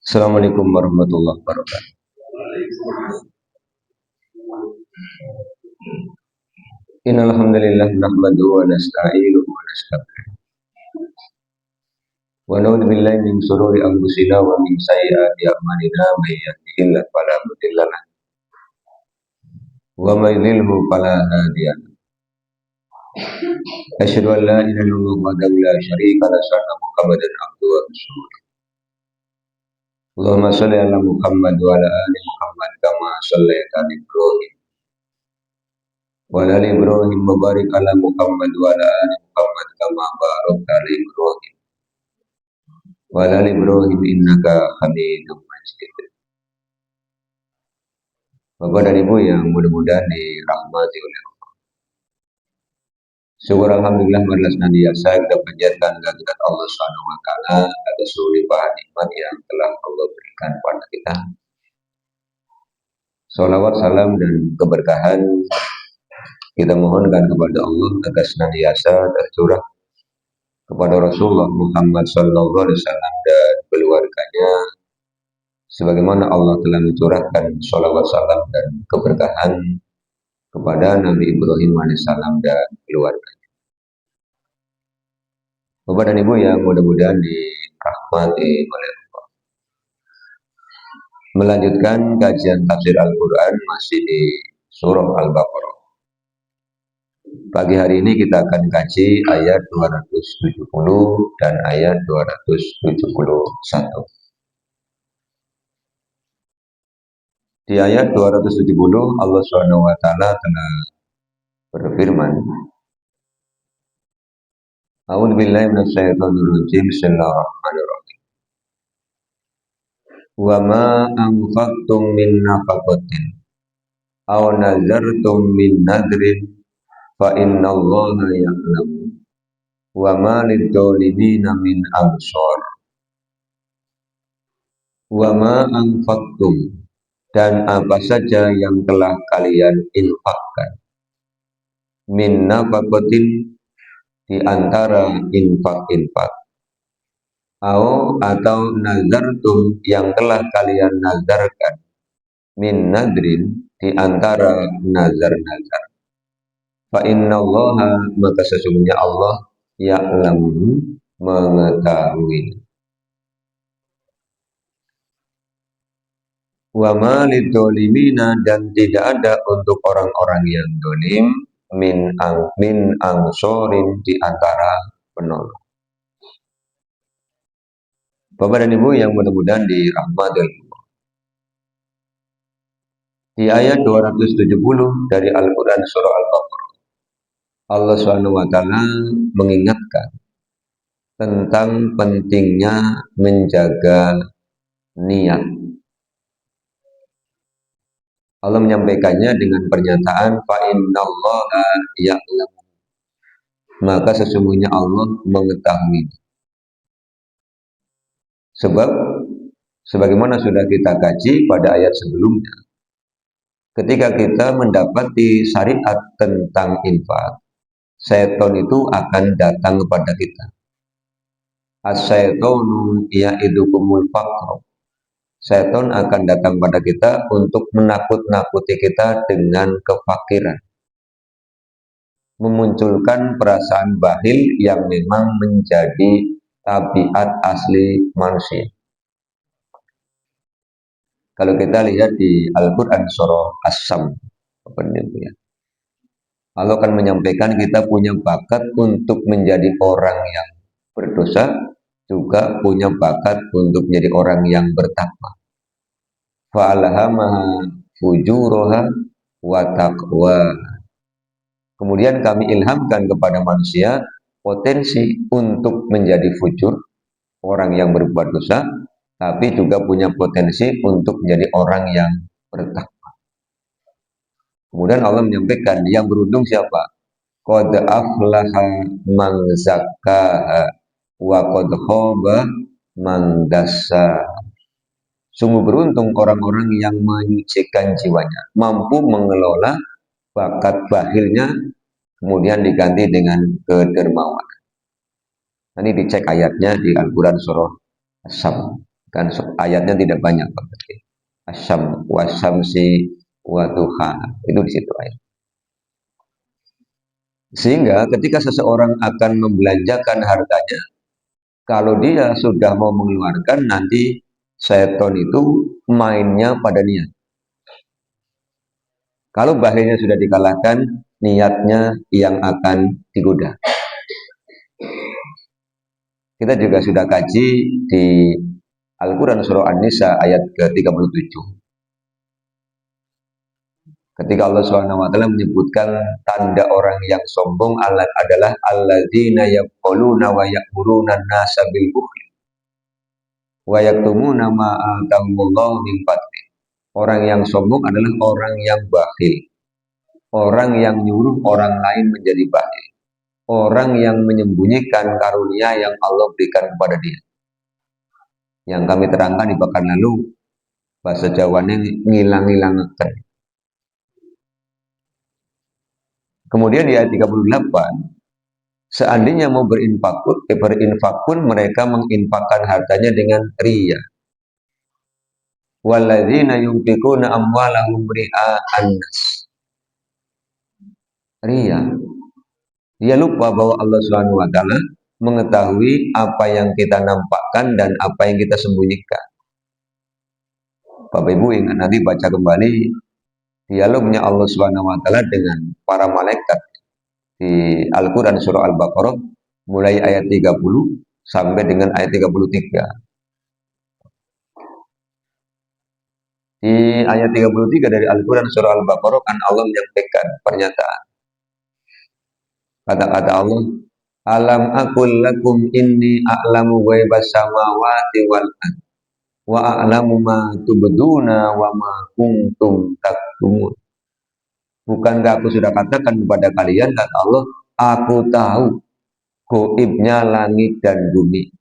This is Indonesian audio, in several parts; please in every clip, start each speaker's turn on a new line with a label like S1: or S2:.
S1: Assalamualaikum warahmatullahi wabarakatuh. Innal hamdalillah nahmaduhu wa nasta'inuhu wa nastaghfiruh. Wa na'udzu billahi min shururi anfusina wa min sayyiati a'malina may yahdihillahu fala mudilla lahu wa may yudlilhu fala hadiya lahu. Asyhadu an la ilaha illallah wahdahu la syarika lahu wa anna Muhammadan abduhu wa rasuluh. Allahumma shalli ala Muhammad wa ala ali Muhammad kama shallaita ala Ibrahim wa ala ali Ibrahim wa barik ala Muhammad wa ala ali Muhammad kama barakta ala Ibrahim wa ala ali Ibrahim innaka Hamidum Majid. Bapak dan Ibu yang mudah-mudahan dirahmati oleh Allah. Syukur alhamdulillah marilah senantiasa kita panjatkan kehadirat Allah Subhanahu wa taala atas seluruh limpahan nikmat yang telah Allah berikan kepada kita. Salawat, salam dan keberkahan kita mohonkan kepada Allah agar senantiasa tercurah kepada Rasulullah Muhammad sallallahu alaihi wasallam dan keluarganya, sebagaimana Allah telah mencurahkan salawat, salam dan keberkahan kepada Nabi Ibrahim alaihissalam dan keluarganya. Bapak dan Ibu yang mudah-mudahan dirahmati oleh Allah. Melanjutkan kajian tafsir Al-Quran masih di surah Al-Baqarah. Pagi hari ini kita akan kaji ayat 270 dan ayat 271. Di ayat 270 Allah Subhanahu wa taala telah berfirman, A'udzu billahi minasyaitonir rajim. Bismillahirrahmanirrahim. Wa ma anfaqtum min nafaqatin aw nazartum min nadrin fa innallaha ya'lamu wa ma lidzalimina min ansor. Wa ma anfaqtum, dan apa saja yang telah kalian infakkan, min nafaqatin, di antara infak-infak, atau nazartum, yang telah kalian nazarkan, min nadrin, di antara nazar-nazar. Fa innallaha, maka sesungguhnya Allah, ya'lamu, mengetahui. Wa ma lidzalimina, dan tidak ada untuk orang-orang yang dolim, min angsorin, di antara penolong. Bapak dan Ibu yang mudah-mudahan dirahmati Allah. Di ayat 270 dari Al-Quran surah Al-Baqarah, Allah SWT mengingatkan tentang pentingnya menjaga niat. Allah menyampaikannya dengan pernyataan fa innallaha ya'lamu, maka sesungguhnya Allah mengetahui. Sebab sebagaimana sudah kita kaji pada ayat sebelumnya, ketika kita mendapati syariat tentang infak, setan itu akan datang kepada kita. As-syaitonu ya'idukumul faqr. Setan akan datang pada kita untuk menakut-nakuti kita dengan kefakiran, memunculkan perasaan bakhil yang memang menjadi tabiat asli manusia. Kalau kita lihat di Al-Quran surah As-Sam, Allah akan menyampaikan kita punya bakat untuk menjadi orang yang berdosa, juga punya bakat untuk menjadi orang yang bertakwa. Fa'alhamaha fujuraha wa taqwa. Kemudian kami ilhamkan kepada manusia potensi untuk menjadi fujur, orang yang berbuat dosa, tapi juga punya potensi untuk menjadi orang yang bertakwa. Kemudian Allah menyampaikan, yang beruntung siapa? qad aflaha man zakkaha wa qad khaba man dassaha. Sungguh beruntung orang-orang yang menyucikan jiwanya, mampu mengelola bakat bakhilnya, kemudian diganti dengan kedermawanan. Ini dicek ayatnya di Al-Quran surah As-Sam. Kan ayatnya tidak banyak, Pak. As-Sam wasamsi wa duha. Itu di situ ayat. Sehingga ketika seseorang akan membelanjakan hartanya, kalau dia sudah mau mengeluarkan, nanti setan itu mainnya pada niat. Kalau bakhilnya sudah dikalahkan, niatnya yang akan digoda. Kita juga sudah kaji di Al-Quran surah An-Nisa ayat ke-37. Ketika Allah SWT menyebutkan tanda orang yang sombong adalah alladzina yaquluna wa ya'muruna an-nasa bil bukhli wa yaktumuna ma atahumullahu min fadli. Orang yang sombong adalah orang yang bakhil. Orang yang nyuruh orang lain menjadi bakhil. Orang yang menyembunyikan karunia yang Allah berikan kepada dia. Yang kami terangkan di pekan lalu, bahasa Jawanya ngilang-ngilangaken. Kemudian di ayat 38, seandainya mau berinfak pun mereka menginfakkan hartanya dengan riya. Walladzina yunfiquna amwalahum ria'an nas. Riya. Dia lupa bahwa Allah Subhanahu wa taala mengetahui apa yang kita nampakkan dan apa yang kita sembunyikan. Bapak Ibu ingat nanti baca kembali dialognya Allah Subhanahu wa taala dengan para malaikat di Al-Quran surah Al-Baqarah mulai ayat 30 sampai dengan ayat 33. Di ayat 33 dari Al-Quran surah Al-Baqarah kan Allah menyampaikan pernyataan. Kata-kata Allah, alam aqul lakum inni a'lamu ghaibas samawati wal ardh wa a'lamu ma tubduna wa ma kuntum taktumun. Bukankah aku sudah katakan kepada kalian, kata Allah, aku tahu gaibnya langit dan bumi.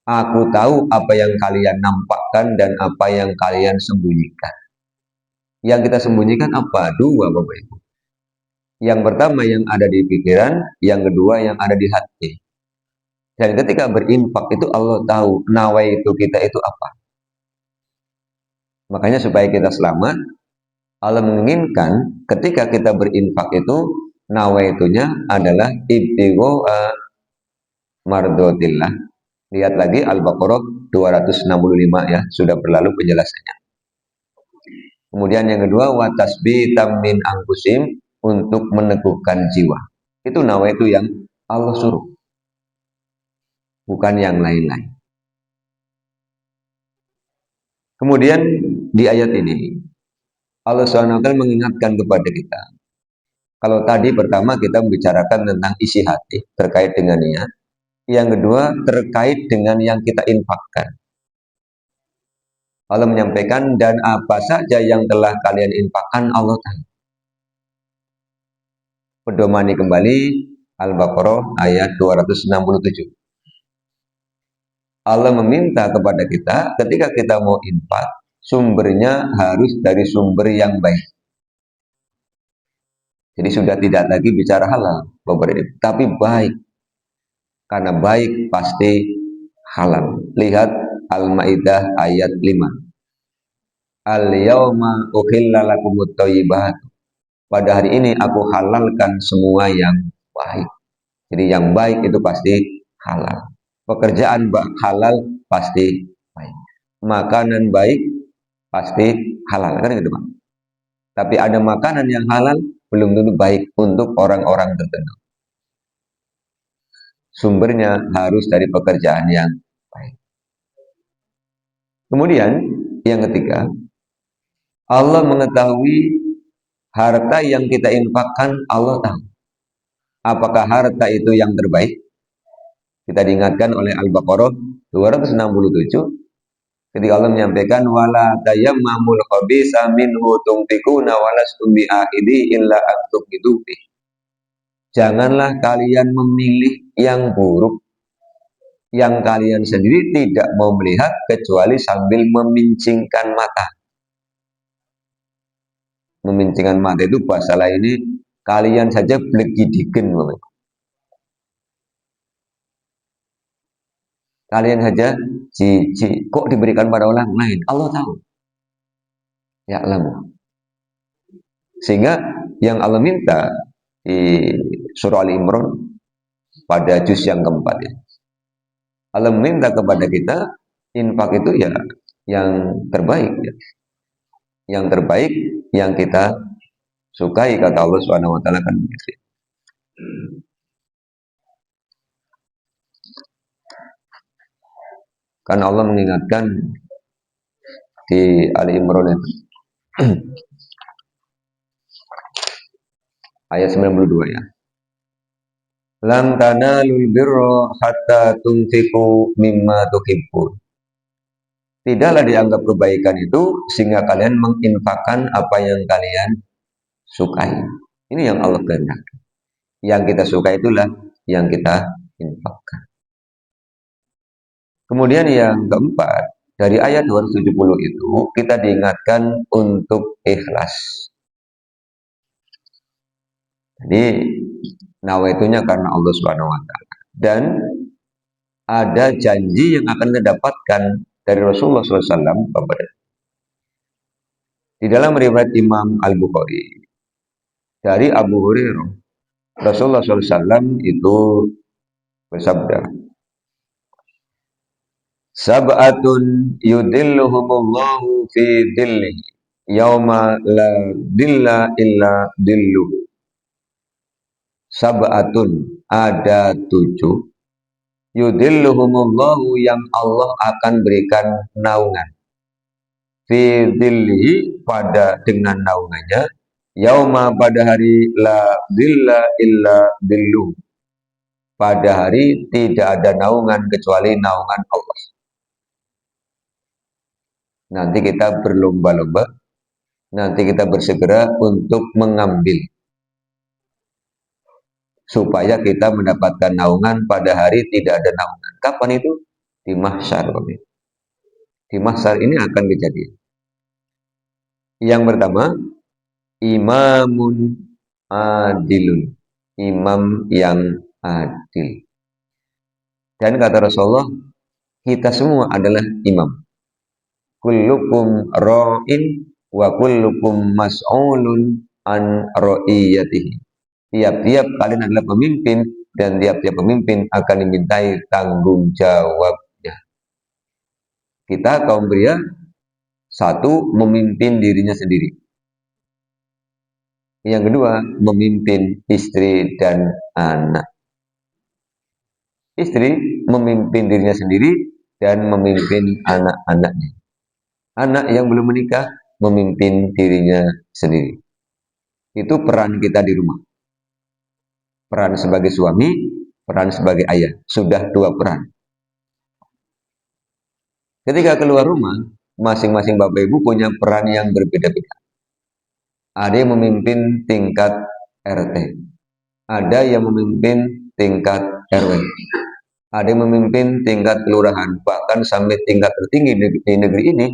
S1: Aku tahu apa yang kalian nampakkan dan apa yang kalian sembunyikan. Yang kita sembunyikan apa? Dua, Bapak Ibu. Yang pertama yang ada di pikiran, yang kedua yang ada di hati. Dan ketika berinfak itu Allah tahu nawaitu kita itu apa. Makanya supaya kita selamat, Allah menginginkan ketika kita berinfak itu nawaitunya adalah ibtigho mardotillah. Lihat lagi Al-Baqarah 265 ya, sudah berlalu penjelasannya. Kemudian yang kedua watasbitam min angkusim, untuk meneguhkan jiwa. Itu nawaitu yang Allah suruh, bukan yang lain-lain. Kemudian di ayat ini Allah SWT mengingatkan kepada kita. Kalau tadi pertama kita membicarakan tentang isi hati terkait dengan niat. Yang kedua terkait dengan yang kita infakkan. Allah menyampaikan dan apa saja yang telah kalian infakkan Allah tahu. Pedomani kembali Al-Baqarah ayat 267. Allah meminta kepada kita ketika kita mau infak, sumbernya harus dari sumber yang baik. Jadi sudah tidak lagi bicara halal, tapi baik. Karena baik pasti halal. Lihat Al-Maidah ayat 5. Al-yawma uhilla lakumut thayyibat. Pada hari ini aku halalkan semua yang baik. Jadi yang baik itu pasti halal. Pekerjaan halal pasti baik. Makanan baik pasti halal. Kan gitu, Pak. Tapi ada makanan yang halal belum tentu baik untuk orang-orang tertentu. Sumbernya harus dari pekerjaan yang baik. Kemudian yang ketiga, Allah mengetahui harta yang kita infakkan, Allah tahu. Apakah harta itu yang terbaik? Kita diingatkan oleh Al-Baqarah 267 ketika Allah menyampaikan wala tayammamul khabisa minhu tunfikuna walastum bi'aidi illa an tuqidu. Janganlah kalian memilih yang buruk yang kalian sendiri tidak mau melihat kecuali sambil memincingkan mata. Memincingkan mata itu bahasa lain ini kalian saja blegidigen. Kalian saja jijik kok diberikan pada orang lain. Allah tahu. Ya Allah. Sehingga yang Allah minta di surah Ali Imran pada juz yang keempat ya. Allah meminta kepada kita infak itu ya yang terbaik ya. Yang terbaik yang kita sukai kata Allah Subhanahu wa taala kan begitu. Kan Allah mengingatkan di Ali Imran itu ayat 92 ya. Lan tanalul birra hatta tunfiqu mimma tuhibbun. Tidaklah dianggap kebaikan itu sehingga kalian menginfakkan apa yang kalian sukai. Ini yang Allah kehendaki. Yang kita suka itulah yang kita infakkan. Kemudian yang keempat, dari ayat 270 itu kita diingatkan untuk ikhlas. Jadi nawaitunya karena Allah Subhanahu wa taala. Dan ada janji yang akan kita dapatkan dari Rasulullah SAW kepada di dalam riwayat Imam Al-Bukhari dari Abu Hurairah, Rasulullah SAW itu bersabda, Sab'atun yudilluhumullahu fi dillihi yauma la dilla illa dilluhu. Sab'atun, ada 7, yudilluhumullahu yang Allah akan berikan naungan fi dillihi pada dengan naungannya yauma pada hari la dilla illa dilluhu, pada hari tidak ada naungan kecuali naungan Allah. Nanti kita berlomba-lomba, nanti kita bersegera untuk mengambil supaya kita mendapatkan naungan pada hari tidak ada naungan. Kapan itu? Di mahsyar. Di mahsyar ini akan kejadian. Yang pertama, imamun adilun, imam yang adil. Dan kata Rasulullah, kita semua adalah imam. Kullukum ra'in wa kullukum mas'ulun an ra'iyatihi. Tiap-tiap kalian adalah pemimpin dan tiap-tiap pemimpin akan dimintai tanggung jawabnya. Kita kaum pria, satu, memimpin dirinya sendiri. Yang kedua, memimpin istri dan anak. Istri memimpin dirinya sendiri dan memimpin anak-anaknya. Anak yang belum menikah memimpin dirinya sendiri. Itu peran kita di rumah. Peran sebagai suami, peran sebagai ayah. Sudah 2 peran. Ketika keluar rumah, masing-masing bapak ibu punya peran yang berbeda-beda. Ada yang memimpin tingkat RT. Ada yang memimpin tingkat RW. Ada yang memimpin tingkat kelurahan. Bahkan sampai tingkat tertinggi di negeri ini,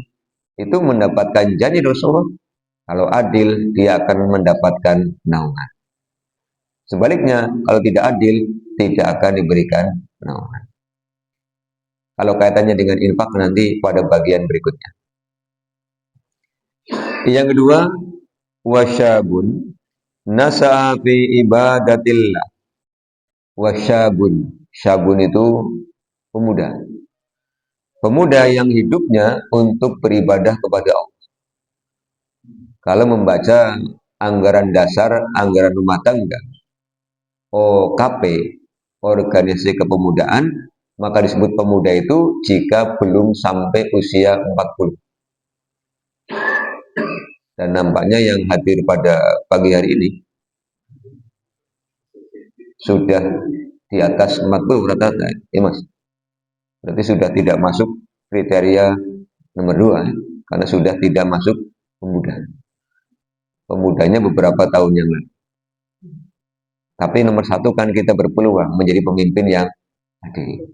S1: itu mendapatkan janji Rasulullah, kalau adil dia akan mendapatkan naungan. Sebaliknya, kalau tidak adil tidak akan diberikan naungan. Kalau kaitannya dengan infak nanti pada bagian berikutnya. Yang kedua, wasyabun nasa'a fi ibadatillah. Wasyabun, syabun itu pemuda. Pemuda yang hidupnya untuk beribadah kepada Allah. Kalau membaca anggaran dasar, anggaran rumah tangga, OKP, organisasi kepemudaan, maka disebut pemuda itu jika belum sampai usia 40. Dan nampaknya yang hadir pada pagi hari ini sudah di atas 40 rata-rata, ya Mas. Berarti sudah tidak masuk kriteria nomor 2, karena sudah tidak masuk pemuda. Pemudanya beberapa tahun yang lalu. Tapi nomor satu kan kita berpeluang menjadi pemimpin yang adil.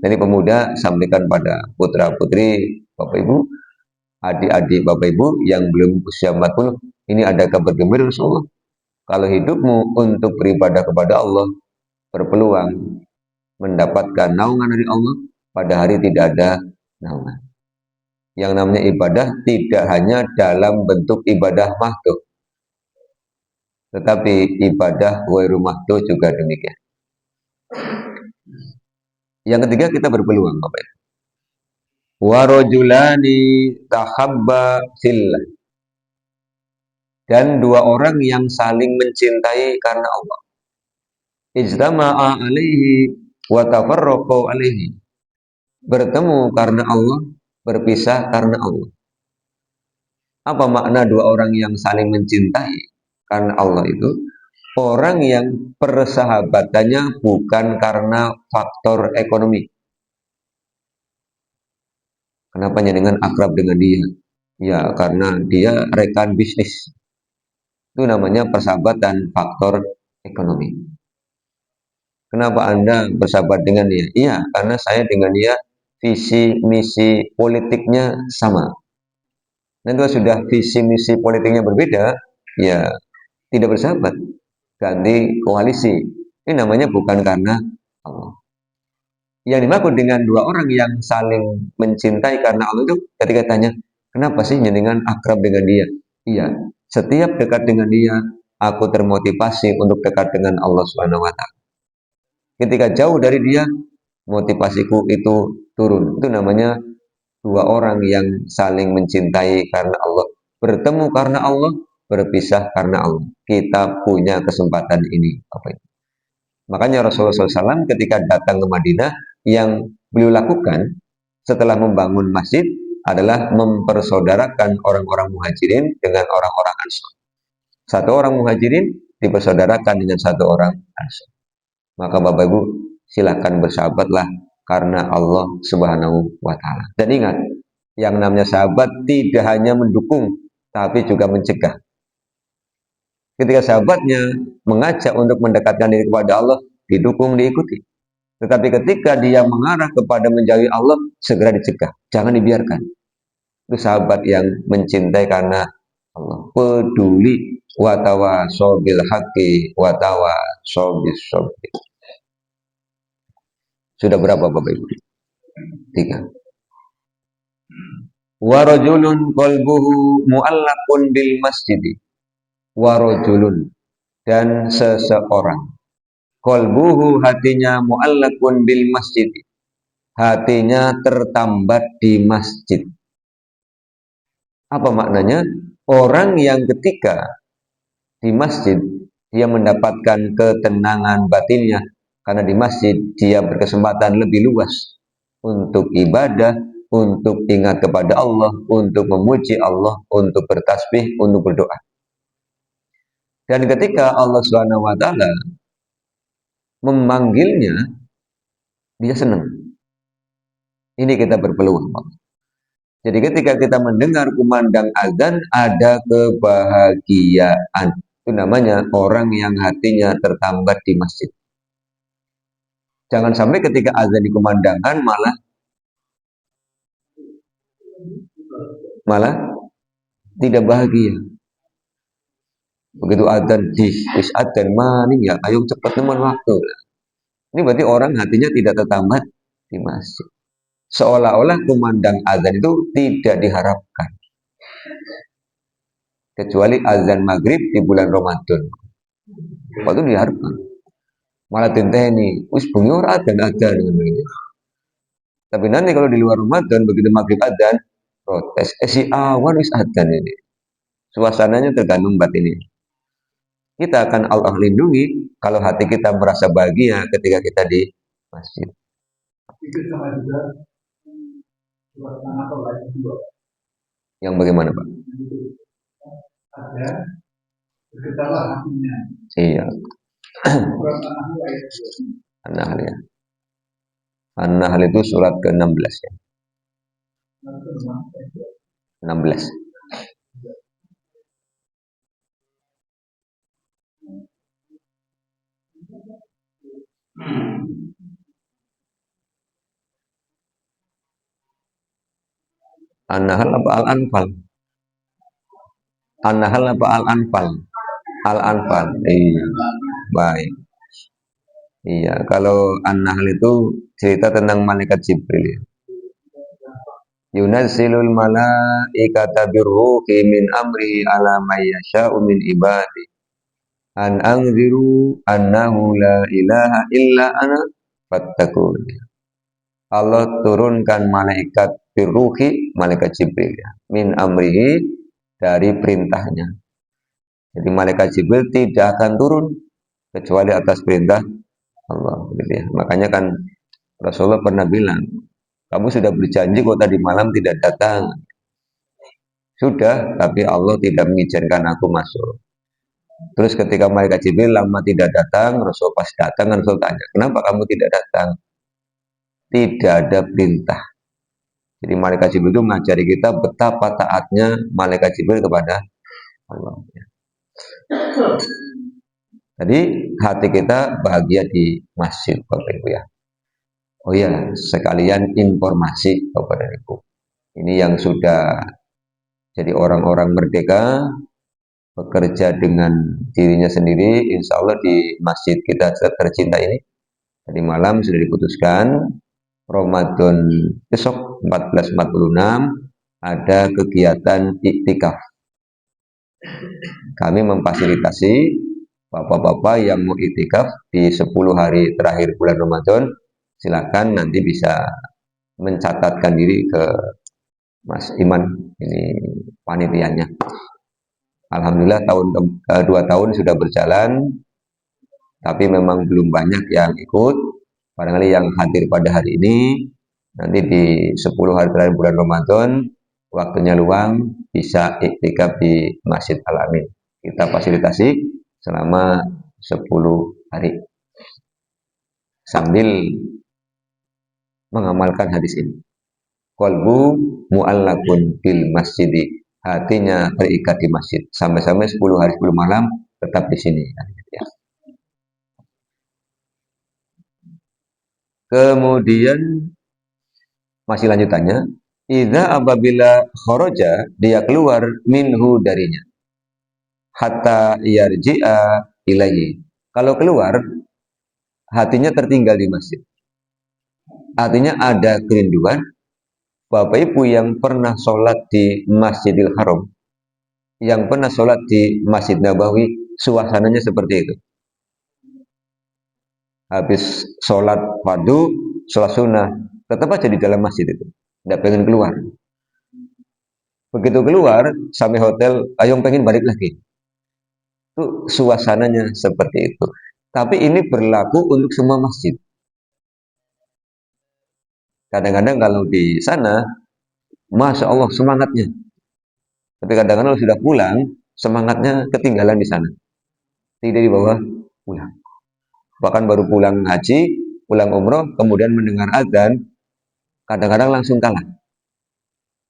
S1: Jadi pemuda sampaikan pada putra putri Bapak Ibu, adik-adik Bapak Ibu yang belum usia 40, ini ada kabar gembira Rasulullah. Kalau hidupmu untuk beribadah kepada Allah, berpeluang mendapatkan naungan dari Allah, pada hari tidak ada naungan. Yang namanya ibadah tidak hanya dalam bentuk ibadah makhluk, tetapi ibadah wairu makhluk juga demikian. Yang ketiga kita berpeluang Bapak Ibu. Warojulani tahabba fillah, dan dua orang yang saling mencintai karena Allah. Ijtama'a alaihi wa tafarraqu alaihi, bertemu karena Allah, berpisah karena Allah. Apa makna dua orang yang saling mencintai karena Allah itu? Orang yang persahabatannya bukan karena faktor ekonomi. Kenapa dengan akrab dengan dia? Ya, karena dia rekan bisnis. Itu namanya persahabatan faktor ekonomi. Kenapa Anda bersahabat dengan dia? Iya, karena saya dengan dia visi misi politiknya sama. Dan kalau sudah visi misi politiknya berbeda, ya tidak bersahabat, ganti koalisi. Ini namanya bukan karena Allah. Yang dimaksud dengan dua orang yang saling mencintai karena Allah itu ketika tanya, kenapa sih dengan akrab dengan dia? Iya, setiap dekat dengan dia, aku termotivasi untuk dekat dengan Allah Subhanahu wa taala. Ketika jauh dari dia, motivasiku itu turun. Itu namanya dua orang yang saling mencintai karena Allah, bertemu karena Allah, berpisah karena Allah. Kita punya kesempatan ini. Makanya Rasulullah SAW ketika datang ke Madinah, yang beliau lakukan setelah membangun masjid adalah mempersaudarakan orang-orang muhajirin dengan orang-orang ansor. Satu orang muhajirin dipersaudarakan dengan satu orang ansor. Maka Bapak Ibu silakan bersahabatlah karena Allah Subhanahu wa taala. Dan ingat, yang namanya sahabat tidak hanya mendukung tapi juga mencegah. Ketika sahabatnya mengajak untuk mendekatkan diri kepada Allah, didukung, diikuti. Tetapi ketika dia mengarah kepada menjauhi Allah, segera dicegah. Jangan dibiarkan. Itu sahabat yang mencintai karena Allah. Peduli, watawa sobil haki, watawa sobis sobil. Sudah berapa Bapak Ibu? 3. Warajulun qalbuhu mu'allaqun bil masjidi. Warajulun, dan seseorang, qalbuhu, hatinya, mu'allaqun bil masjidi, hatinya tertambat di masjid. Apa maknanya? Orang yang ketika di masjid dia mendapatkan ketenangan batinnya, karena di masjid dia berkesempatan lebih luas untuk ibadah, untuk ingat kepada Allah, untuk memuji Allah, untuk bertasbih, untuk berdoa. Dan ketika Allah Subhanahu wa taala memanggilnya, dia senang. Ini kita berpeluang. Jadi ketika kita mendengar kumandang azan, ada kebahagiaan. Itu namanya orang yang hatinya tertambat di masjid. Jangan sampai ketika azan dikumandangkan malah tidak bahagia. Begitu azan wis azan maning ya, ayo cepat teman waktu. Ini berarti orang hatinya tidak tertambat di masjid. Seolah-olah kumandang azan itu tidak diharapkan. Kecuali azan maghrib di bulan Ramadan. Waktu diharapkan. Malah tenteni, wis bengi ora ada dengan begitu. Tapi nanti kalau di luar Ramadan begitu maghrib adzan, protes. Si awan wis adzan ini. Suasananya tergantung batin ini. Kita akan Allah lindungi kalau hati kita merasa bahagia ketika kita di masjid. Itu sama juga suasana lain juga. Yang bagaimana Pak? Ada bergetarlah hatinya. Iya. An-Nahl ya. An-Nahl itu surat ke-16 ya. 16. An-Nahl apa Al-Anfal? An-Nahl apa Al-Anfal? Al-Anfal. Iya, baik. Iya, kalau An-Nahl itu cerita tentang malaikat Jibril. Yunazilul malaikata birruhi min amrihi ala may yasha'u min ibadi an anziru annahu la ilaha illa ana fattaqun. Allah turunkan malaikat birruhi, malaikat Jibril ya, min amrihi, dari perintahnya. Jadi malaikat Jibril tidak akan turun kecuali atas perintah Allah gitu ya. Makanya kan Rasulullah pernah bilang, kamu sudah berjanji kok tadi malam tidak datang. Sudah, tapi Allah tidak mengizinkan aku masuk. Terus ketika malaikat Jibril lama tidak datang, Rasul pas datang, Rasul tanya, kenapa kamu tidak datang? Tidak ada perintah. Jadi malaikat Jibril itu mengajari kita betapa taatnya malaikat Jibril kepada Allah. Jadi hati kita bahagia di masjid, Bapak Ibu ya. Oh ya, sekalian informasi Bapak Ibu. Ini yang sudah jadi orang-orang merdeka, bekerja dengan dirinya sendiri, insya Allah di masjid kita tercinta ini. Tadi malam sudah diputuskan, Ramadan besok 1446 ada kegiatan iktikaf. Kami memfasilitasi bapak-bapak yang mau iktikaf di 10 hari terakhir bulan Ramadan, silakan nanti bisa mencatatkan diri ke Mas Iman, ini panitianya. Alhamdulillah 2 tahun sudah berjalan, tapi memang belum banyak yang ikut. Barangkali yang hadir pada hari ini, nanti di 10 hari terakhir bulan Ramadan, waktunya luang, bisa iktikaf di Masjid Al-Amin. Kita fasilitasi selama 10 hari. Sambil mengamalkan hadis ini. Qalbu mu'allakun bil masjidi. Hatinya terikat di masjid. Sampai-sampai 10 hari 10 malam tetap di sini. Kemudian masih lanjutannya, idza apabila kharaja, dia keluar minhu darinya, hatta yarji'a ilaihi. Kalau keluar, hatinya tertinggal di masjid. Artinya ada kerinduan. Bapak Ibu yang pernah sholat di Masjidil Haram, yang pernah sholat di Masjid Nabawi, suasananya seperti itu. Habis sholat fardu, sholat sunnah, tetap aja di dalam masjid itu. Tidak pengen keluar. Begitu keluar, sampai hotel, ayo pengen balik lagi. Itu suasananya seperti itu. Tapi ini berlaku untuk semua masjid. Kadang-kadang kalau di sana, Masya Allah semangatnya. Tapi kadang-kadang kalau sudah pulang, semangatnya ketinggalan di sana. Tidak dibawa pulang. Bahkan baru pulang haji, pulang umroh, kemudian mendengar azan, kadang-kadang langsung kalah.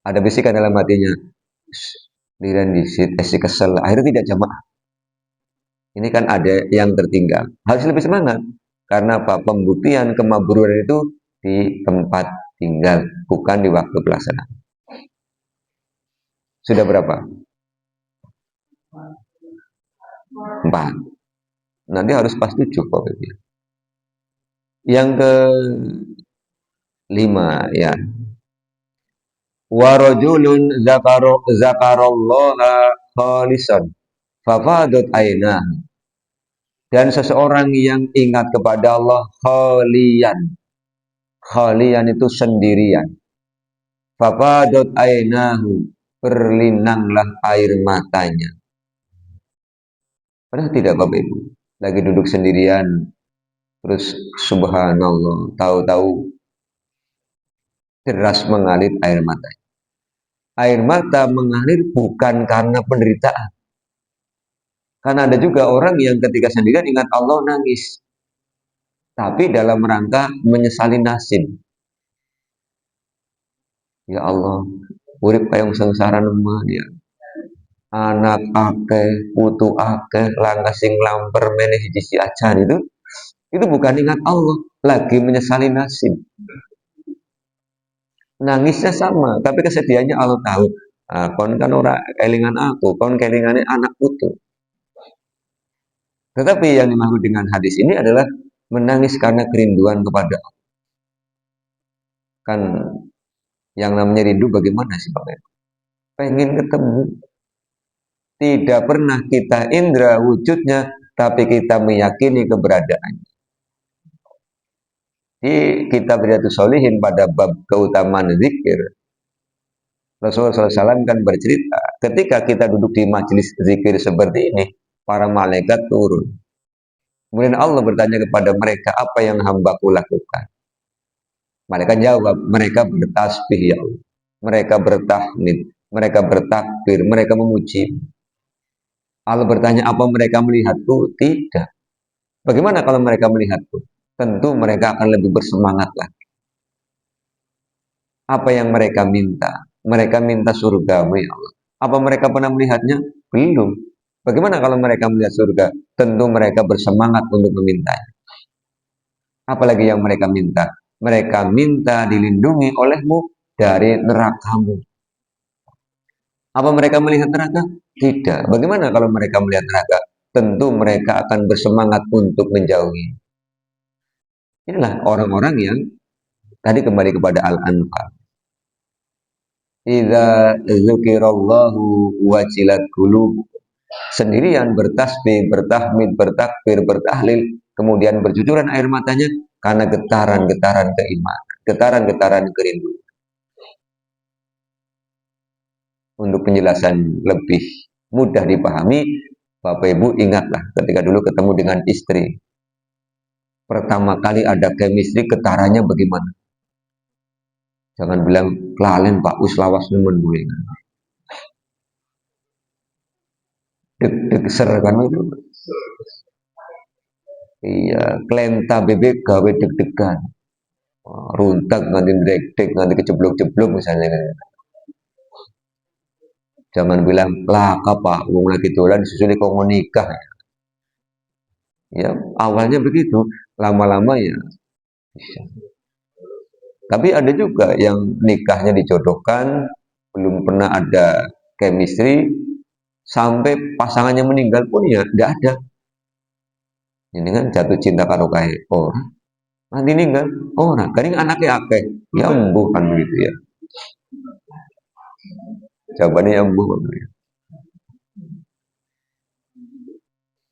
S1: Ada bisikan dalam hatinya, dirian di situ, kesel, akhirnya tidak jamaah. Ini kan ada yang tertinggal. Harus lebih semangat. Karena apa? Pembuktian kemabruran itu di tempat tinggal, bukan di waktu pelaksanaan. Sudah berapa? 4. Nanti harus pas 7, Bapak Ibu. Yang ke 5 ya. Wa rajulun zakarallaha khalisan fafadat ainah. Dan seseorang yang ingat kepada Allah khalian. Khalian itu sendirian. Fafadat ainahu, berlinanglah air matanya. Pernah tidak Bapak Ibu? Lagi duduk sendirian, terus subhanallah, tahu-tahu deras mengalir air mata. Air mata mengalir bukan karena penderitaan. Karena ada juga orang yang ketika sendirian ingat Allah nangis. Tapi dalam rangka menyesali nasib. Ya Allah, urip kayong sengsara nemah dia. Anak akeh, putu akeh, langkah sing lamper meneh siji acan itu. Itu bukan ingat Allah, lagi menyesali nasib. Nangisnya sama, tapi kesedihannya Allah tahu. Ah, kon kan ora kelingan aku, kon kelingane anak putu. Tetapi yang dimaksud dengan hadis ini adalah menangis karena kerinduan kepada Allah. Kan yang namanya rindu bagaimana sih Bang? Pengen ketemu. Tidak pernah kita indra wujudnya, tapi kita meyakini keberadaannya. Di kitab Riyadhus Shalihin pada bab keutamaan zikir, Rasulullah SAW kan bercerita, ketika kita duduk di majelis zikir seperti ini, para malaikat turun. Kemudian Allah bertanya kepada mereka, apa yang hambaku lakukan? Malaikat jawab, mereka bertasbih ya Allah. Mereka bertahmid, mereka bertakbir, mereka memuji. Allah bertanya, apa mereka melihatku? Tidak. Bagaimana kalau mereka melihatku? Tentu mereka akan lebih bersemangat lagi. Apa yang mereka minta? Mereka minta surga, ya Allah. Apa mereka pernah melihatnya? Belum. Bagaimana kalau mereka melihat surga? Tentu mereka bersemangat untuk memintanya. Apalagi yang mereka minta? Mereka minta dilindungi olehmu dari nerakamu. Apa mereka melihat neraka? Tidak. Bagaimana kalau mereka melihat neraka? Tentu mereka akan bersemangat untuk menjauhi. Inilah orang-orang yang tadi kembali kepada Al-Anfal. Idza dzukirallahu wajilat qulub. Sendirian bertasbih, bertahmid, bertakbir, bertahlil, kemudian bercucuran air matanya karena getaran-getaran keimanan, getaran-getaran kerinduan. Untuk penjelasan lebih mudah dipahami, Bapak Ibu ingatlah ketika dulu ketemu dengan istri. Pertama kali ada chemistry, getarannya bagaimana? Jangan bilang kelalen Pak Us lawas nemen gue. Deg-deg ser kan itu. Iya, klenta bebek gawe deg-degan. Runtak nganti deg-deg nganti kejeblok-jeblok misalnya. Jangan bilang laka Pak, wong lagi dolan susune kok nikah. Ya, awalnya begitu, lama-lama ya bisa. Tapi ada juga yang nikahnya dijodohkan, belum pernah ada chemistry, sampai pasangannya meninggal pun ya tidak ada. Ini kan jatuh cinta karo kae orang. Nanti meninggal orang, kadang anaknya akeh, ya bukan begitu ya. Jawabannya ya bukan.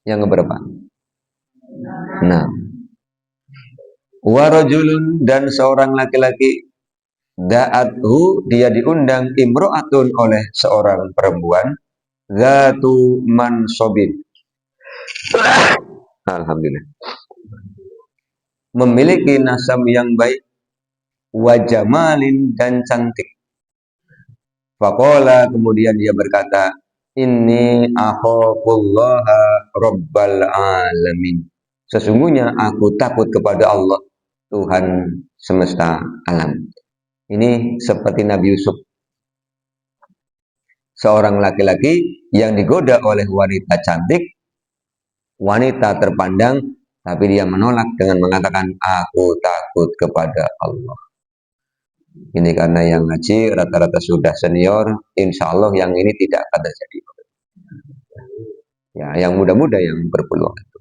S1: Yang keberapa? Nah, warajulun dan seorang laki-laki da'athu dia diundang imro'atun oleh seorang perempuan zatu mansobin. Alhamdulillah. Memiliki nasab yang baik, wajamalin dan cantik. Faqala kemudian dia berkata, inni akhafullaha rabbal alamin. Sesungguhnya aku takut kepada Allah, Tuhan semesta alam. Ini seperti Nabi Yusuf. Seorang laki-laki yang digoda oleh wanita cantik, wanita terpandang, tapi dia menolak dengan mengatakan, aku takut kepada Allah. Ini karena yang ngaji rata-rata sudah senior, insya Allah yang ini tidak akan terjadi. Ya, yang muda-muda yang berpeluang itu.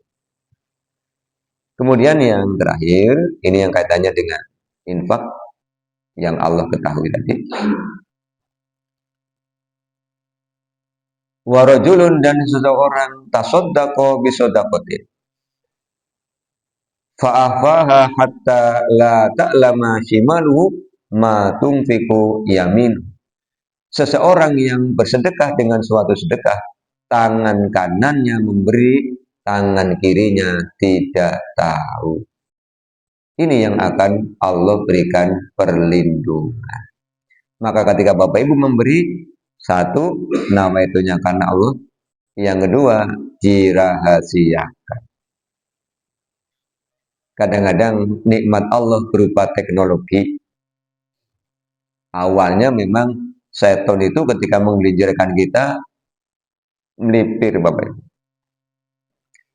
S1: Kemudian yang terakhir, ini yang kaitannya dengan infak yang Allah ketahui tadi. Warajulun dan seseorang tasoddaqo bisodakotin. Fa'afaha hatta la ta'lama shimaluhu ma tunfiku yamin. Seseorang yang bersedekah dengan suatu sedekah, tangan kanannya memberi, tangan kirinya tidak tahu. Ini yang akan Allah berikan perlindungan. Maka ketika Bapak Ibu memberi, satu, nama itunya karena Allah. Yang kedua, dirahasiakan. Kadang-kadang nikmat Allah berupa teknologi. Awalnya memang setan itu ketika menggelincirkan kita, melipir Bapak Ibu.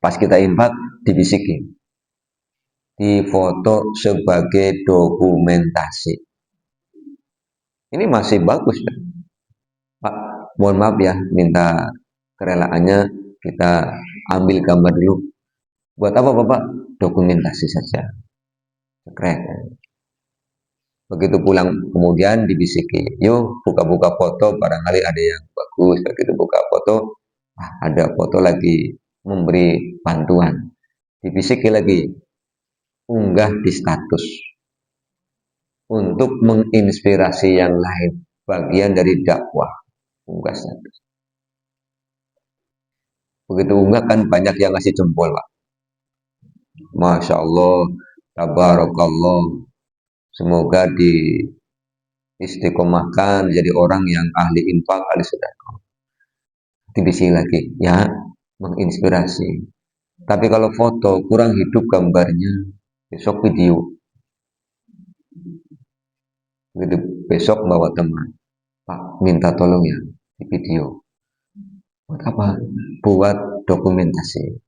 S1: Pas kita infak, dibisikin. difoto sebagai dokumentasi. Ini masih bagus, Pak. Mohon maaf ya, minta kerelaannya kita ambil gambar dulu. Buat apa Bapak? Dokumentasi saja. Keren. Begitu pulang kemudian dibisiki, yuk buka-buka foto, barangkali ada yang bagus. Begitu buka foto, ada foto lagi memberi bantuan. Dibisiki lagi, unggah di status untuk menginspirasi yang lain, bagian dari dakwah. Unggah status. Begitu unggah kan banyak yang ngasih jempol, Pak. Masya Allah, tabarakallah. Semoga di istiqomahkan jadi orang yang ahli infak, ahli sedekah. Dibisiki lagi, ya, menginspirasi. Tapi kalau foto kurang hidup gambarnya, besok video. Begitu besok bawa teman, Pak minta tolong ya di video. Buat apa? Buat dokumentasi.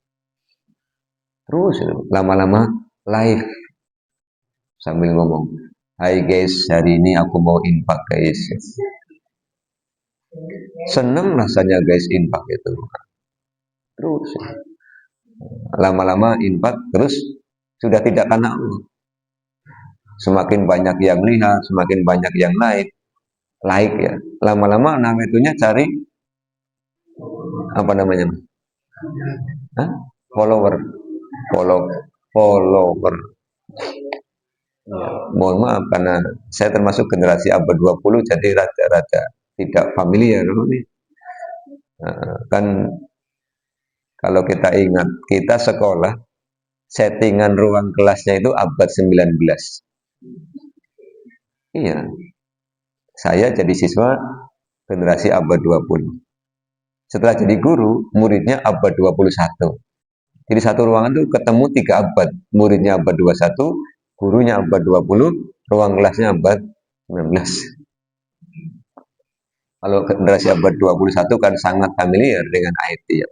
S1: Terus lama-lama live sambil ngomong, hai guys, hari ini aku mau infak guys. Seneng rasanya guys infak itu. Terus lama-lama infak terus sudah tidak karena Allah. Semakin banyak yang lihat, semakin banyak yang like ya. Lama-lama nama itunya cari apa namanya? Hah? Follower, follower. Ya, mohon maaf karena saya termasuk generasi abad 20 jadi rada-rada tidak familiar nih. Kan kalau kita ingat kita sekolah settingan ruang kelasnya itu abad 19. Iya. Saya jadi siswa generasi abad 20. Setelah jadi guru, muridnya abad 21. Jadi satu ruangan itu ketemu 3 abad. Muridnya abad 21, gurunya abad 20, ruang kelasnya abad 19. Kalau generasi abad 21 kan sangat familiar dengan IT ya.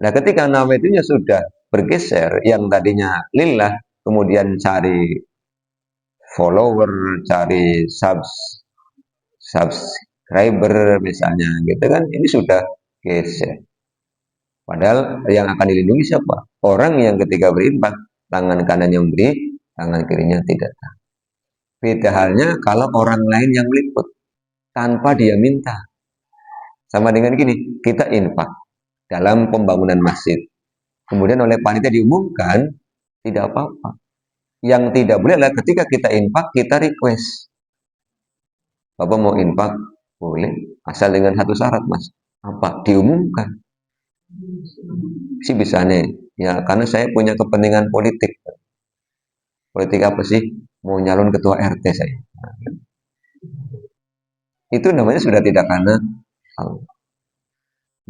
S1: Nah, ketika nama itunya sudah bergeser, yang tadinya lillah, kemudian cari follower, cari subscriber misalnya, gitu kan, ini sudah geser. Padahal yang akan dilindungi siapa? Orang yang ketika berinfak, tangan kanan yang beri, tangan kirinya tidak tahu. Beda halnya kalau orang lain yang meliput, tanpa dia minta. Sama dengan gini, kita infak dalam pembangunan masjid. Kemudian oleh panitia diumumkan, tidak apa-apa. Yang tidak boleh adalah ketika kita infak, kita request. Bapak mau infak? Boleh. Asal dengan satu syarat, Mas. Apa? Diumumkan. Sih bisa nih. Ya, karena saya punya kepentingan politik. Politik apa sih? Mau nyalon ketua RT saya. Itu namanya sudah tidak karena Allah.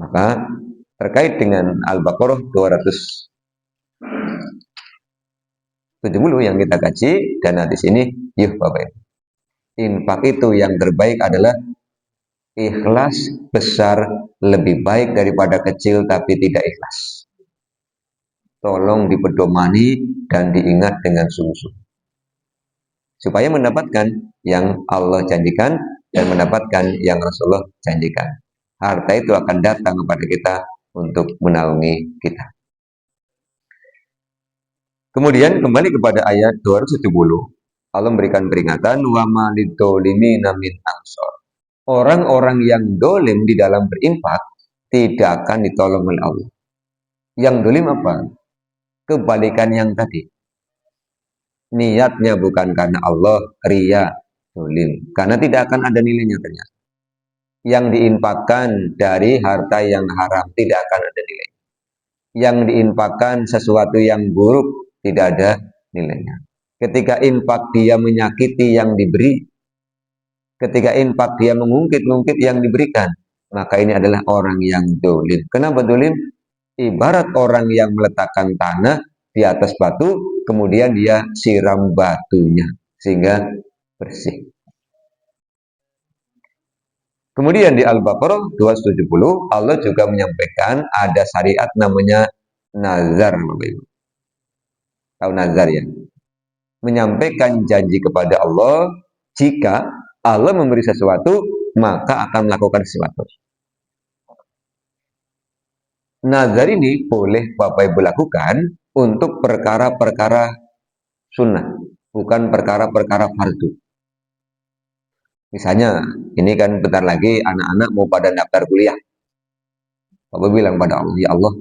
S1: Maka terkait dengan Al-Baqarah 270 yang kita kaji, dan di sini, yuk Bapak Ibu. Infak itu yang terbaik adalah ikhlas besar lebih baik daripada kecil tapi tidak ikhlas. Tolong dipedomani dan diingat dengan sungguh-sungguh. Supaya mendapatkan yang Allah janjikan dan mendapatkan yang Rasulullah janjikan. Harta itu akan datang kepada kita untuk menaungi kita. Kemudian kembali kepada ayat 270. Allah memberikan peringatan wa malidzolimina min ansor. Orang-orang yang dolim di dalam berinfak tidak akan ditolong oleh Allah. Yang dolim apa? Kebalikan yang tadi. Niatnya bukan karena Allah, ria, dolim. Karena tidak akan ada nilainya ternyata. Yang diinfakkan dari harta yang haram tidak akan ada nilai. Yang diinfakkan sesuatu yang buruk tidak ada nilainya. Ketika infak dia menyakiti yang diberi, ketika infak dia mengungkit-ungkit yang diberikan, maka ini adalah orang yang dolim. Kenapa dolim? Ibarat orang yang meletakkan tanah di atas batu, kemudian dia siram batunya sehingga bersih. Kemudian di Al-Baqarah 270 Allah juga menyampaikan ada syariat namanya nazar. Tahu nazar ya? Menyampaikan janji kepada Allah, jika Allah memberi sesuatu, maka akan melakukan sesuatu. Nazar ini boleh Bapak Ibu lakukan untuk perkara-perkara sunnah, bukan perkara-perkara fardu. Misalnya, ini kan bentar lagi anak-anak mau pada daftar kuliah. Bapak bilang pada Allah, ya Allah,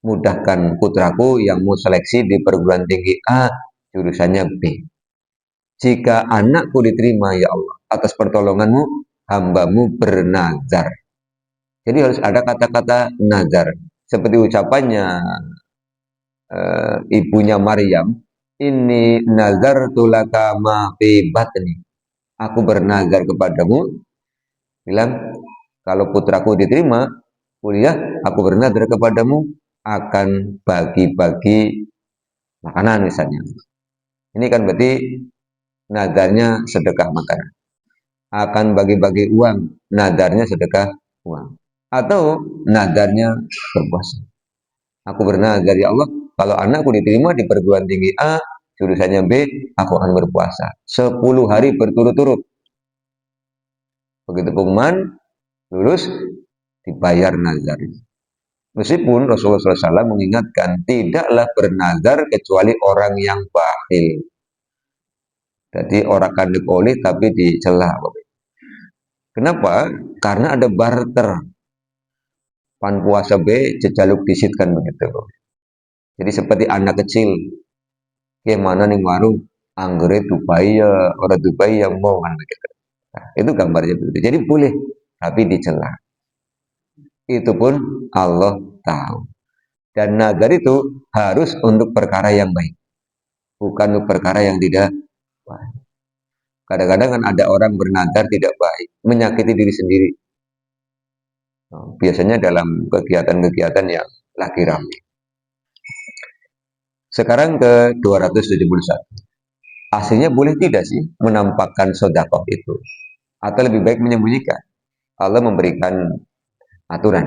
S1: mudahkan putraku yang mau seleksi di perguruan tinggi A, jurusannya B. Jika anakku diterima, ya Allah, atas pertolonganmu, hambamu bernazar. Jadi harus ada kata-kata nazar. Seperti ucapannya ibunya Maryam, ini nazar tulaka ma fi batni. Aku bernazar kepadamu, bilang, kalau putraku diterima kuliah, aku bernazar kepadamu akan bagi-bagi makanan misalnya. Ini kan berarti nazarnya sedekah makanan. Akan bagi-bagi uang, nazarnya sedekah uang. Atau nazarnya berpuasa. Aku bernazar, ya Allah, kalau anakku diterima di perguruan tinggi A, jurusannya B, aku akan berpuasa 10 hari berturut-turut. Begitu pengumuman lulus, dibayar nazar. Meskipun Rasulullah SAW mengingatkan, tidaklah bernazar kecuali orang yang bakhil. Jadi orang kandung oleh tapi dicela. Kenapa? Karena ada barter. Pan puasa B, jejaluk disit kan begitu. Jadi seperti anak kecil, gimana nih warung, anggere Dubai ya, orang Dubai yang mau kan begitu. Nah, itu gambarnya begitu. Jadi boleh, tapi dicela. Itu pun Allah tahu. Dan nazar itu harus untuk perkara yang baik, bukan untuk perkara yang tidak baik. Kadang-kadang kan ada orang bernazar tidak baik, menyakiti diri sendiri. Biasanya dalam kegiatan-kegiatan yang lagi ramai. Sekarang ke 271. Aslinya boleh tidak sih menampakkan sedekah itu? Atau lebih baik menyembunyikan? Allah memberikan aturan.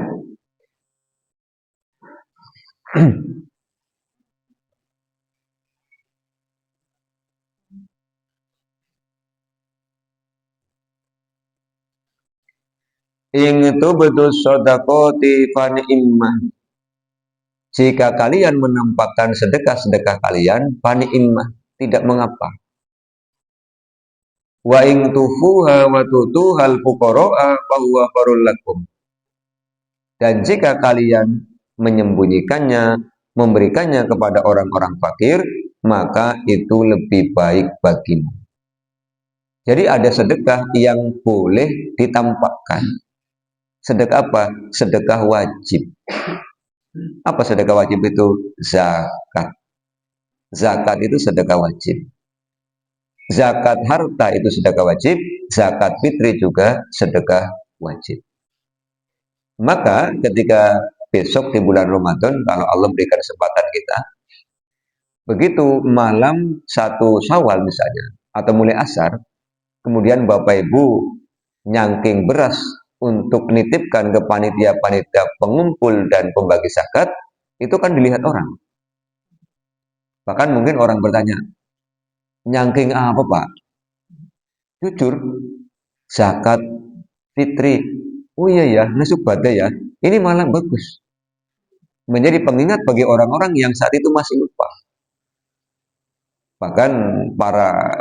S1: Ing itu betul sodakoti fani immah. Jika kalian menampakkan sedekah-sedekah kalian, fani immah, tidak mengapa. Wa ing tufuha wa tutuhal fuqara'a fa huwa farul lakum. Dan jika kalian menyembunyikannya, memberikannya kepada orang-orang fakir, maka itu lebih baik bagimu. Jadi ada sedekah yang boleh ditampakkan. Sedekah apa? Sedekah wajib. Apa sedekah wajib itu? Zakat. Zakat itu sedekah wajib. Zakat harta itu sedekah wajib, zakat fitri juga sedekah wajib. Maka ketika besok di bulan Ramadan, kalau Allah berikan kesempatan kita, begitu malam 1 Syawal misalnya, atau mulai asar, kemudian Bapak Ibu nyangking beras untuk nitipkan ke panitia-panitia pengumpul dan pembagi zakat, itu kan dilihat orang. Bahkan mungkin orang bertanya, nyangking apa Pak? Jujur, zakat fitri. Oh iya ya, nasib badai ya. Ini malah bagus. Menjadi pengingat bagi orang-orang yang saat itu masih lupa. Bahkan para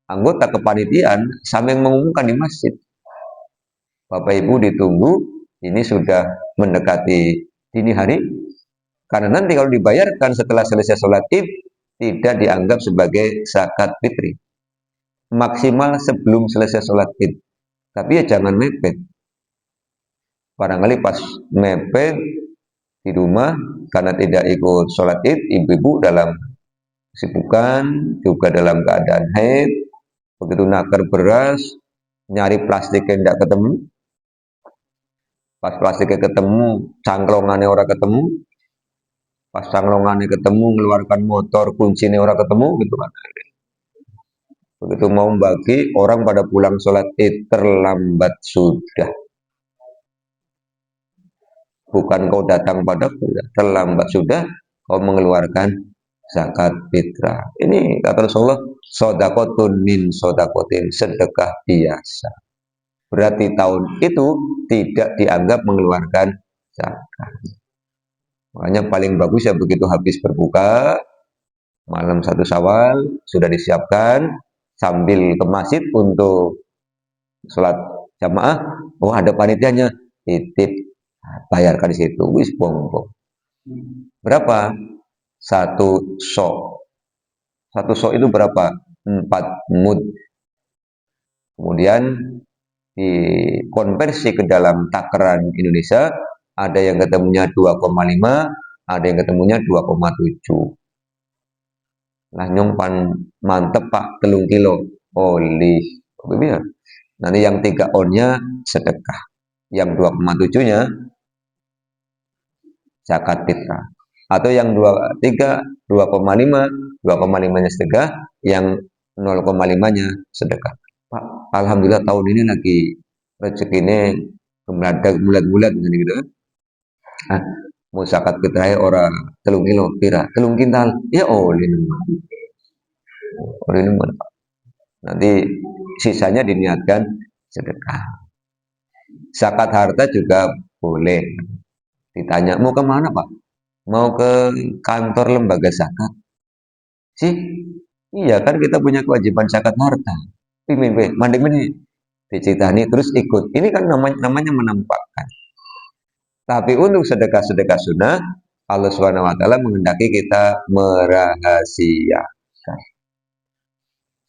S1: anggota kepanitiaan sambil mengumumkan di masjid. Bapak Ibu ditunggu, ini sudah mendekati dini hari. Karena nanti kalau dibayarkan setelah selesai sholat id, tidak dianggap sebagai zakat fitri. Maksimal sebelum selesai sholat id. Tapi ya jangan mepet. Barangkali pas mepet di rumah karena tidak ikut sholat id, ibu-ibu dalam kesibukan, juga dalam keadaan haid, begitu nakar beras, nyari plastik yang tidak ketemu, pas plastiknya ketemu, cangklongannya orang ketemu, pas cangklongannya ketemu, mengeluarkan motor, kuncinya orang ketemu, gitu kan. Begitu mau membagi, orang pada pulang sholat id, terlambat sudah. Bukan kau datang padaku, terlambat sudah kau mengeluarkan zakat fitrah. Ini kata Rasulullah, sodakotun min sodakotin, sedekah biasa. Berarti tahun itu tidak dianggap mengeluarkan zakat. Makanya paling bagus ya begitu habis berbuka, malam 1 Syawal sudah disiapkan sambil ke masjid untuk sholat jamaah. Oh ada panitianya, titip bayarkan di situ. Wis bong. Berapa? Satu sok. Satu sok itu berapa? 4 mud. Kemudian dikonversi ke dalam takaran Indonesia, ada yang ketemunya 2,5, ada yang ketemunya 2,7. Lah nyong mantep Pak, 3 kilo. Olih. Ya. Nanti yang 3 onnya sedekah. Yang 2,7-nya zakat fitrah. Atau yang 2,5, 2,5-nya sedekah, yang 0,5-nya sedekah. Pak, alhamdulillah tahun ini lagi rezekinya bulat-bulat gitu kan. Ah, mau zakat fitrah orang 3 kilo, pira 3 kintal. Ya ini nanti sisanya diniatkan sedekah. Zakat harta juga boleh. Ditanya, mau kemana Pak? Mau ke kantor lembaga zakat. Sih, iya kan kita punya kewajiban zakat harta. Pimpin, mandek ini diceritani terus ikut. Ini kan namanya menampakkan. Tapi untuk sedekah-sedekah sunnah, Allah Subhanahu wa taala menghendaki kita merahasiakan.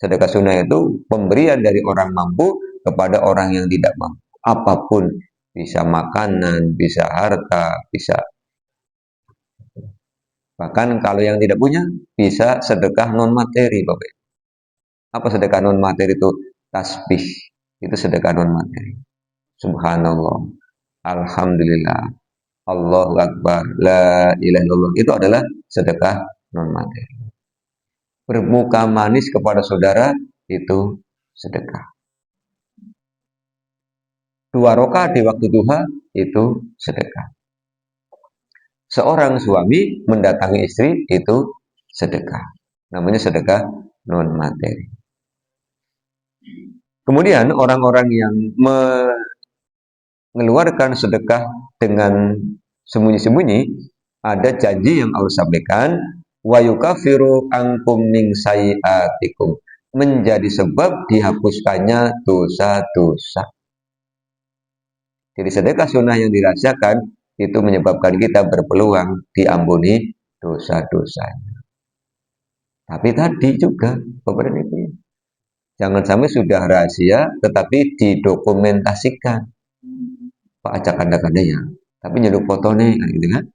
S1: Sedekah sunnah itu pemberian dari orang mampu kepada orang yang tidak mampu. Apapun, bisa makanan, bisa harta, bisa. Bahkan kalau yang tidak punya, bisa sedekah non materi, Bapak. Apa sedekah non materi itu? Tasbih. Itu sedekah non materi. Subhanallah. Alhamdulillah. Allahu Akbar. La ilaha illallah. Itu adalah sedekah non materi. Bermuka manis kepada saudara itu sedekah. 2 rakaat di waktu duha itu sedekah. Seorang suami mendatangi istri itu sedekah. Namanya sedekah non materi. Kemudian orang-orang yang mengeluarkan sedekah dengan sembunyi-sembunyi, ada janji yang Allah sampaikan, wa yukafiru angkum min sayiatikum, menjadi sebab dihapuskannya dosa-dosa. Jadi sedekah sunnah yang dirahasiakan itu menyebabkan kita berpeluang diampuni dosa-dosanya. Tapi tadi juga beberapa itu jangan sampai sudah rahasia tetapi didokumentasikan. Pak acak kanda-kandanya, tapi nyeluk fotonya gitu kan.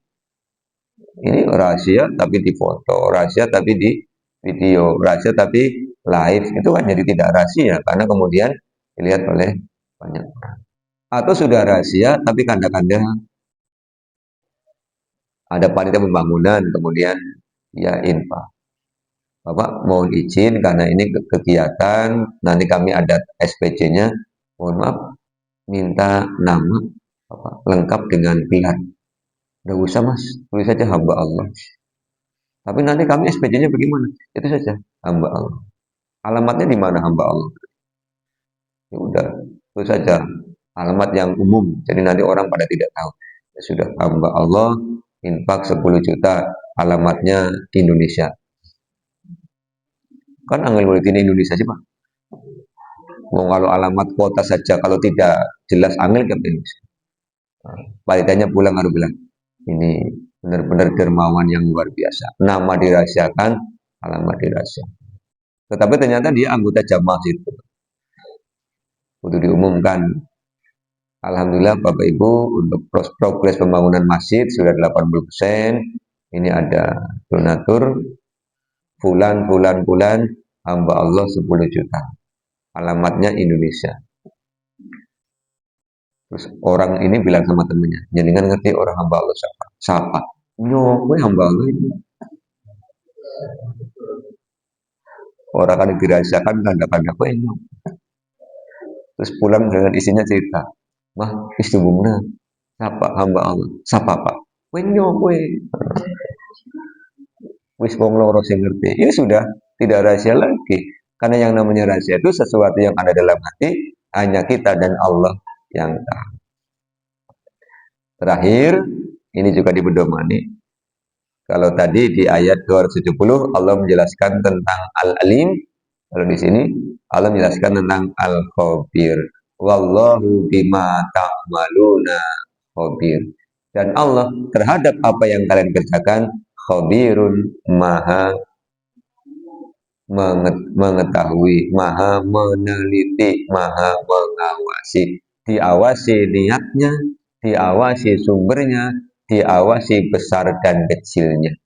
S1: Ini rahasia tapi difoto, rahasia tapi di video, rahasia tapi live, itu kan jadi tidak rahasia karena kemudian dilihat oleh banyak orang. Atau sudah rahasia tapi kanda-kanda, ada panitia pembangunan kemudian ya infak, Bapak mohon izin karena ini kegiatan, nanti kami ada SPC-nya, mohon maaf minta nama Bapak lengkap dengan gelar. Nggak usah mas, tulis saja hamba Allah. Tapi nanti kami SPC-nya bagaimana? Itu saja, hamba Allah. Alamatnya di mana hamba Allah? Ya udah, itu saja alamat yang umum. Jadi nanti orang pada tidak tahu. Ya sudah, hamba Allah, infak 10 juta, alamatnya Indonesia. Kan angel ini Indonesia sih Pak. Mau kalau alamat kota saja, kalau tidak jelas angel ke Indonesia. Panitianya pulang harus bilang, ini benar-benar dermawan yang luar biasa. Nama dirahasiakan, alamat dirahasiakan. Tetapi ternyata dia anggota jamaah itu. Untuk diumumkan. Alhamdulillah Bapak Ibu untuk progres pembangunan masjid sudah 80%. Ini ada donatur bulan hamba Allah 10 juta. Alamatnya Indonesia. Terus orang ini bilang sama temennya, jangan ngerti orang hamba Allah siapa? Siapa? Nyo, hamba Allah ini. Orang kan dirahasiakan tanda-tanda ini. Terus pulang dengan isinya cerita, mah istri bumna, siapa hamba Allah? Siapa Pak? Wenyo, wis wong loro sing ngerti. Ini sudah tidak rahasia lagi. Karena yang namanya rahasia itu sesuatu yang ada dalam hati, hanya kita dan Allah yang tahu. Terakhir, ini juga dipedomani. Kalau tadi di ayat 270 Allah menjelaskan tentang Al-Alim, kalau di sini Allah menjelaskan tentang Al-Khabir. Wallahu bima ta'maluna khabir. Dan Allah terhadap apa yang kalian kerjakan khabirun, maha mengetahui, maha meneliti, maha mengawasi. Diawasi niatnya, diawasi sumbernya, diawasi besar dan kecilnya.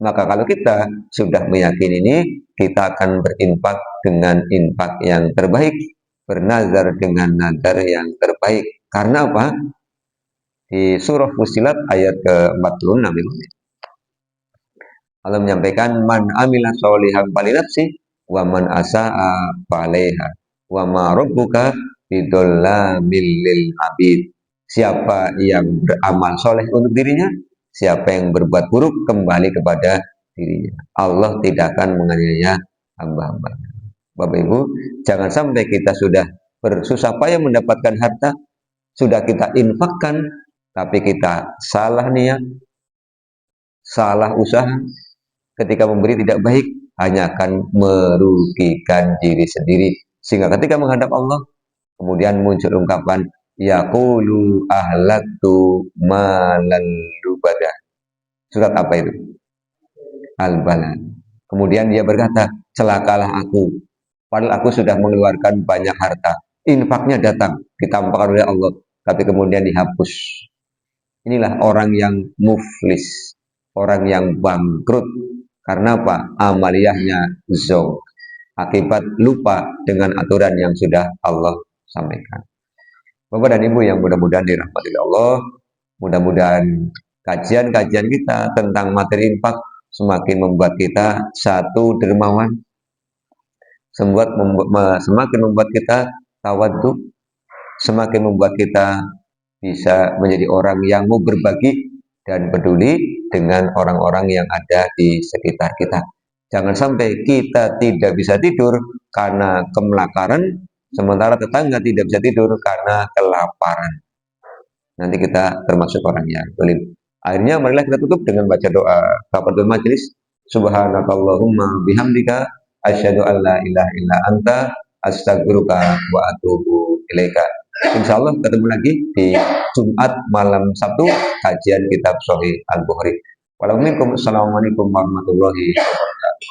S1: Maka kalau kita sudah meyakini ini, kita akan berinfak dengan infak yang terbaik, bernazar dengan nazar yang terbaik. Karena apa? Di surah Fussilat ayat ke-46 Allah menyampaikan man amila sholihan falinafsi wa man asaa falaiha wa ma rabbuka bidzalamil lil abid. Siapa yang beramal soleh untuk dirinya, siapa yang berbuat buruk kembali kepada dirinya. Allah tidak akan menganiaya hamba-hamba. Bapak Ibu, jangan sampai kita sudah bersusah payah mendapatkan harta, sudah kita infakkan, tapi kita salah niat, salah usaha, ketika memberi tidak baik, hanya akan merugikan diri sendiri. Sehingga ketika menghadap Allah, kemudian muncul ungkapan, yaqulu ahlaktu malan lubada. Surat apa itu? Al-Balad. Kemudian dia berkata, celakalah aku, padahal aku sudah mengeluarkan banyak harta. Infaknya datang, ditampakkan oleh Allah, tapi kemudian dihapus. Inilah orang yang muflis, orang yang bangkrut. Karena apa? Amaliyahnya zong. Akibat lupa dengan aturan yang sudah Allah sampaikan. Bapak dan Ibu yang mudah-mudahan dirahmati Allah, mudah-mudahan kajian-kajian kita tentang materi infak semakin membuat kita satu dermawan, semakin membuat kita tawadhu, semakin membuat kita bisa menjadi orang yang mau berbagi dan peduli dengan orang-orang yang ada di sekitar kita. Jangan sampai kita tidak bisa tidur karena kemelakaran, sementara tetangga tidak bisa tidur karena kelaparan. Nanti kita termasuk orang yang zalim. Akhirnya marilah kita tutup dengan baca doa kafaratul majelis. Subhanakallahumma bihamdika asyhadu an la ilaha illa anta astaghfiruka wa atubu ilaika. Insya Allah ketemu lagi di Jumat malam Sabtu kajian kitab Sahih Al-Bukhari. Wassalamualaikum warahmatullahi wabarakatuh.